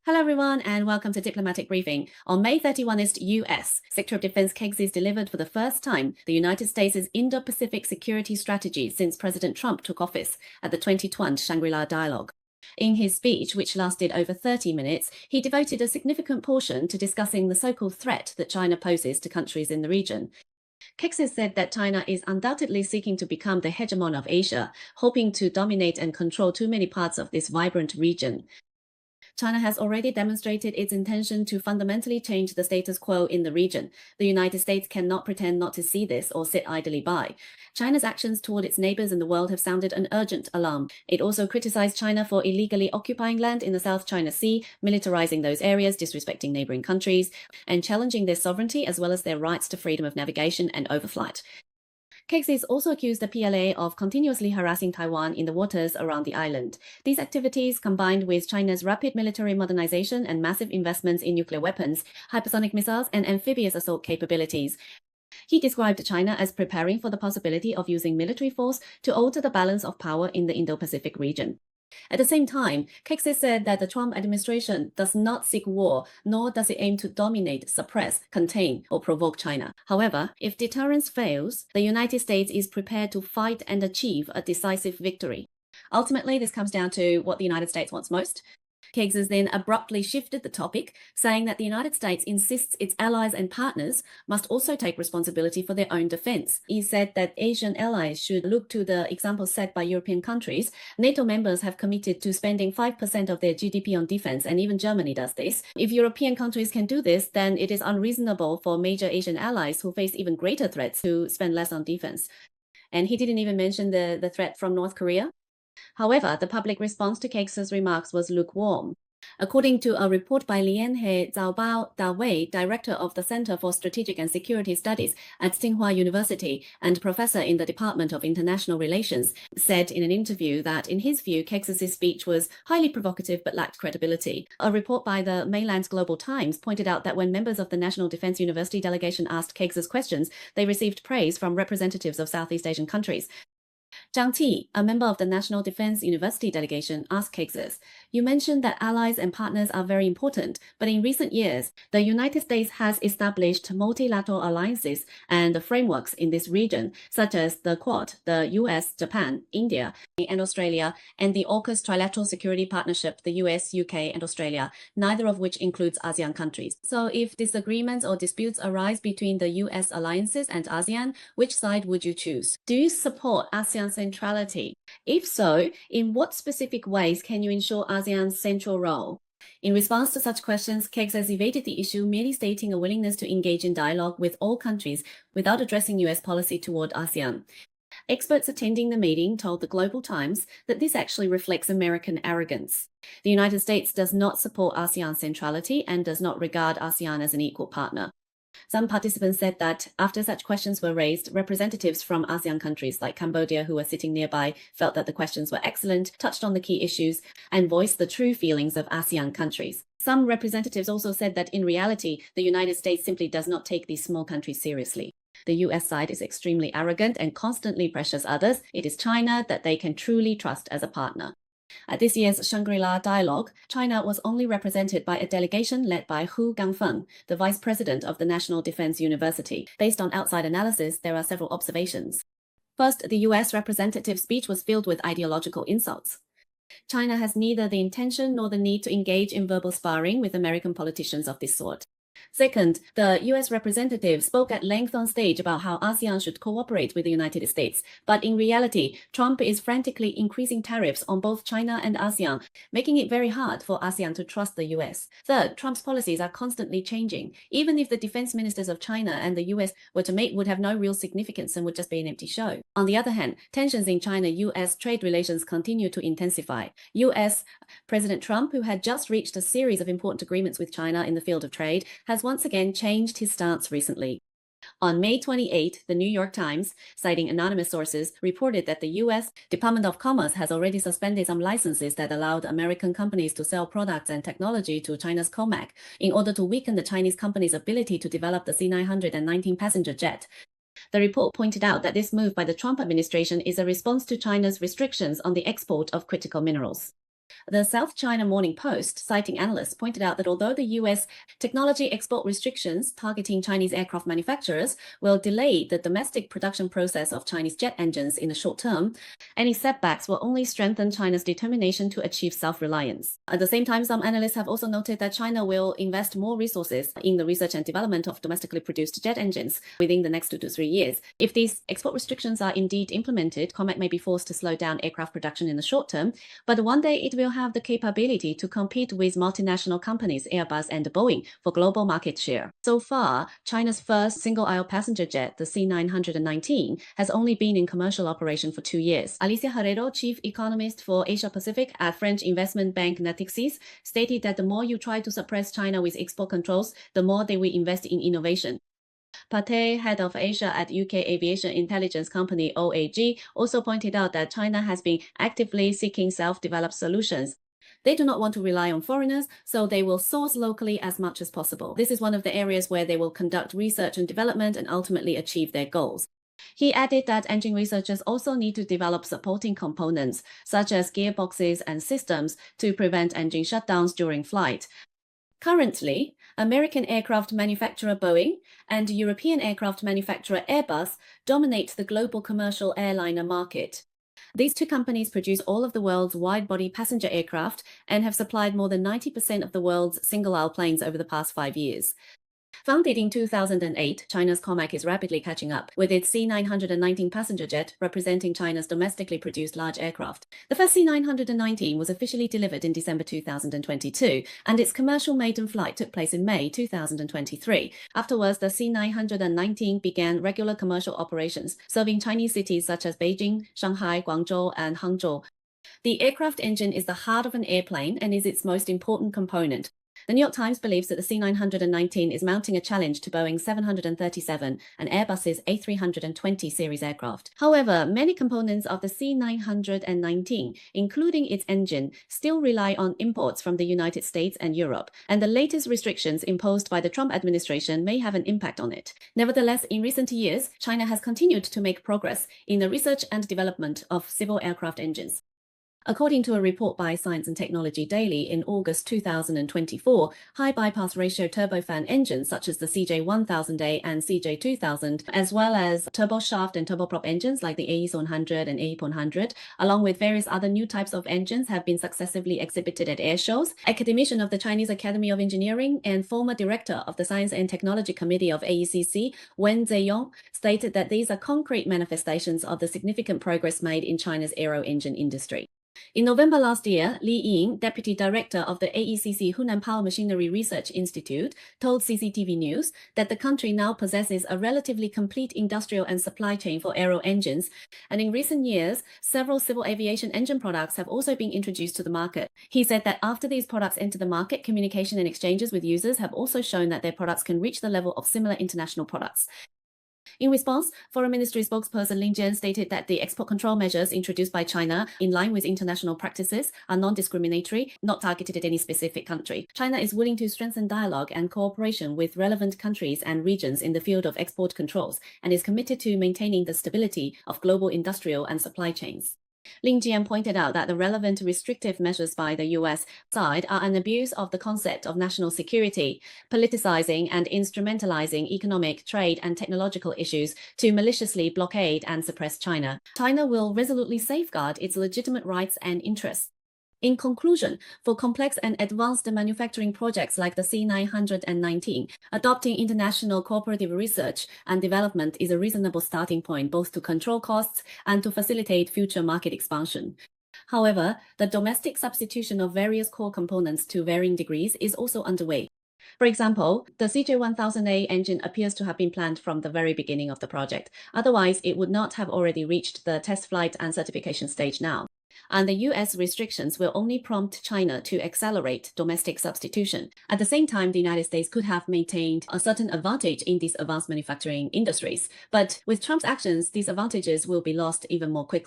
Hello everyone and welcome to Diplomatic Briefing. On May 31st, US Secretary of Defense Kegsis delivered for the first time the United States' Indo-Pacific security strategy since President Trump took office at the 2020 Shangri-La Dialogue. In his speech, which lasted over 30 minutes, he devoted a significant portion to discussing the so-called threat that China poses to countries in the region. Kegsis said that China is undoubtedly seeking to become the hegemon of Asia, hoping to dominate and control too many parts of this vibrant region. China has already demonstrated its intention to fundamentally change the status quo in the region. The United States cannot pretend not to see this or sit idly by. China's actions toward its neighbors in the world have sounded an urgent alarm. It also criticized China for illegally occupying land in the South China Sea, militarizing those areas, disrespecting neighboring countries, and challenging their sovereignty as well as their rights to freedom of navigation and overflight. Kegsis also accused the PLA of continuously harassing Taiwan in the waters around the island. These activities, combined with China's rapid military modernization and massive investments in nuclear weapons, hypersonic missiles, and amphibious assault capabilities. He described China as preparing for the possibility of using military force to alter the balance of power in the Indo-Pacific region. At the same time, Kegsis said that the Trump administration does not seek war, nor does it aim to dominate, suppress, contain, or provoke China. However, if deterrence fails, the United States is prepared to fight and achieve a decisive victory. Ultimately, this comes down to what the United States wants most. Kegsis then abruptly shifted the topic, saying that the United States insists its allies and partners must also take responsibility for their own defense. He said that Asian allies should look to the example set by European countries. NATO members have committed to spending 5% of their GDP on defense, and even Germany does this. If European countries can do this, then it is unreasonable for major Asian allies who face even greater threats to spend less on defense. And he didn't even mention the threat from North Korea. However, the public response to Kegsis' remarks was lukewarm. According to a report by Lianhe Zhaobao Dawei, director of the Center for Strategic and Security Studies at Tsinghua University and professor in the Department of International Relations, said in an interview that, in his view, Kegsis' speech was highly provocative but lacked credibility. A report by the mainland's Global Times pointed out that when members of the National Defense University delegation asked Kegsis questions, they received praise from representatives of Southeast Asian countries. Zhang Ti, a member of the National Defense University delegation, asked Kegsis, "You mentioned that allies and partners are very important, but in recent years, the United States has established multilateral alliances and frameworks in this region, such as the Quad, the US, Japan, India, and Australia, and the AUKUS Trilateral Security Partnership, the US, UK, and Australia, neither of which includes ASEAN countries. So if disagreements or disputes arise between the US alliances and ASEAN, which side would you choose? Do you support ASEAN centrality? If so, in what specific ways can you ensure ASEAN's central role?" In response to such questions, Kegsis evaded the issue, merely stating a willingness to engage in dialogue with all countries without addressing US policy toward ASEAN. Experts attending the meeting told the Global Times that this actually reflects American arrogance. The United States does not support ASEAN centrality and does not regard ASEAN as an equal partner. Some participants said that after such questions were raised, representatives from ASEAN countries like Cambodia, who were sitting nearby, felt that the questions were excellent, touched on the key issues, and voiced the true feelings of ASEAN countries. Some representatives also said that in reality, the United States simply does not take these small countries seriously. The US side is extremely arrogant and constantly pressures others. It is China that they can truly trust as a partner. At this year's Shangri-La Dialogue, China was only represented by a delegation led by Hu Gangfeng, the vice president of the National Defense University. Based on outside analysis, there are several observations. First, the US representative's speech was filled with ideological insults. China has neither the intention nor the need to engage in verbal sparring with American politicians of this sort. Second, the US representative spoke at length on stage about how ASEAN should cooperate with the United States. But in reality, Trump is frantically increasing tariffs on both China and ASEAN, making it very hard for ASEAN to trust the US. Third, Trump's policies are constantly changing. Even if the defense ministers of China and the US were to meet, would have no real significance and would just be an empty show. On the other hand, tensions in China-US trade relations continue to intensify. US President Trump, who had just reached a series of important agreements with China in the field of trade, has once again changed his stance recently. On May 28, the New York Times, citing anonymous sources, reported that the U.S. Department of Commerce has already suspended some licenses that allowed American companies to sell products and technology to China's COMAC in order to weaken the Chinese company's ability to develop the C919 passenger jet. The report pointed out that this move by the Trump administration is a response to China's restrictions on the export of critical minerals. The South China Morning Post, citing analysts, pointed out that although the U.S. technology export restrictions targeting Chinese aircraft manufacturers will delay the domestic production process of Chinese jet engines in the short term, any setbacks will only strengthen China's determination to achieve self-reliance. At the same time, some analysts have also noted that China will invest more resources in the research and development of domestically produced jet engines within the next 2 to 3 years. If these export restrictions are indeed implemented, COMAC may be forced to slow down aircraft production in the short term, but one day it will have the capability to compete with multinational companies Airbus and Boeing for global market share. So far, China's first single-aisle passenger jet, the C919, has only been in commercial operation for 2 years. Alicia Herrero, chief economist for Asia Pacific at French investment bank Natixis, stated that the more you try to suppress China with export controls, the more they will invest in innovation. Pate, head of Asia at UK aviation intelligence company OAG, also pointed out that China has been actively seeking self-developed solutions. They do not want to rely on foreigners, so they will source locally as much as possible. This is one of the areas where they will conduct research and development and ultimately achieve their goals. He added that engine researchers also need to develop supporting components, such as gearboxes and systems, to prevent engine shutdowns during flight. Currently, American aircraft manufacturer Boeing and European aircraft manufacturer Airbus dominate the global commercial airliner market. These two companies produce all of the world's wide-body passenger aircraft and have supplied more than 90% of the world's single-aisle planes over the past 5 years. Founded in 2008, China's COMAC is rapidly catching up, with its C919 passenger jet representing China's domestically produced large aircraft. The first C919 was officially delivered in December 2022, and its commercial maiden flight took place in May 2023. Afterwards, the C919 began regular commercial operations, serving Chinese cities such as Beijing, Shanghai, Guangzhou, and Hangzhou. The aircraft engine is the heart of an airplane and is its most important component. The New York Times believes that the C919 is mounting a challenge to Boeing's 737 and Airbus's A320 series aircraft. However, many components of the C919, including its engine, still rely on imports from the United States and Europe, and the latest restrictions imposed by the Trump administration may have an impact on it. Nevertheless, in recent years, China has continued to make progress in the research and development of civil aircraft engines. According to a report by Science and Technology Daily in August 2024, high bypass ratio turbofan engines such as the CJ1000A and CJ2000, as well as turboshaft and turboprop engines like the AE100 and AE100, along with various other new types of engines, have been successively exhibited at air shows. Academician of the Chinese Academy of Engineering and former director of the Science and Technology Committee of AECC, Wen Zeyong, stated that these are concrete manifestations of the significant progress made in China's aero engine industry. In November last year, Li Ying, deputy director of the AECC Hunan Power Machinery Research Institute, told CCTV News that the country now possesses a relatively complete industrial and supply chain for aero engines, and in recent years, several civil aviation engine products have also been introduced to the market. He said that after these products enter the market, communication and exchanges with users have also shown that their products can reach the level of similar international products. In response, Foreign Ministry spokesperson Lin Jian stated that the export control measures introduced by China, in line with international practices, are non-discriminatory, not targeted at any specific country. China is willing to strengthen dialogue and cooperation with relevant countries and regions in the field of export controls, and is committed to maintaining the stability of global industrial and supply chains. Lin Jian pointed out that the relevant restrictive measures by the U.S. side are an abuse of the concept of national security, politicizing and instrumentalizing economic, trade, and technological issues to maliciously blockade and suppress China. China will resolutely safeguard its legitimate rights and interests. In conclusion, for complex and advanced manufacturing projects like the C919, adopting international cooperative research and development is a reasonable starting point both to control costs and to facilitate future market expansion. However, the domestic substitution of various core components to varying degrees is also underway. For example, the CJ1000A engine appears to have been planned from the very beginning of the project. Otherwise, it would not have already reached the test flight and certification stage now. And the US restrictions will only prompt China to accelerate domestic substitution. At the same time, the United States could have maintained a certain advantage in these advanced manufacturing industries. But with Trump's actions, these advantages will be lost even more quickly.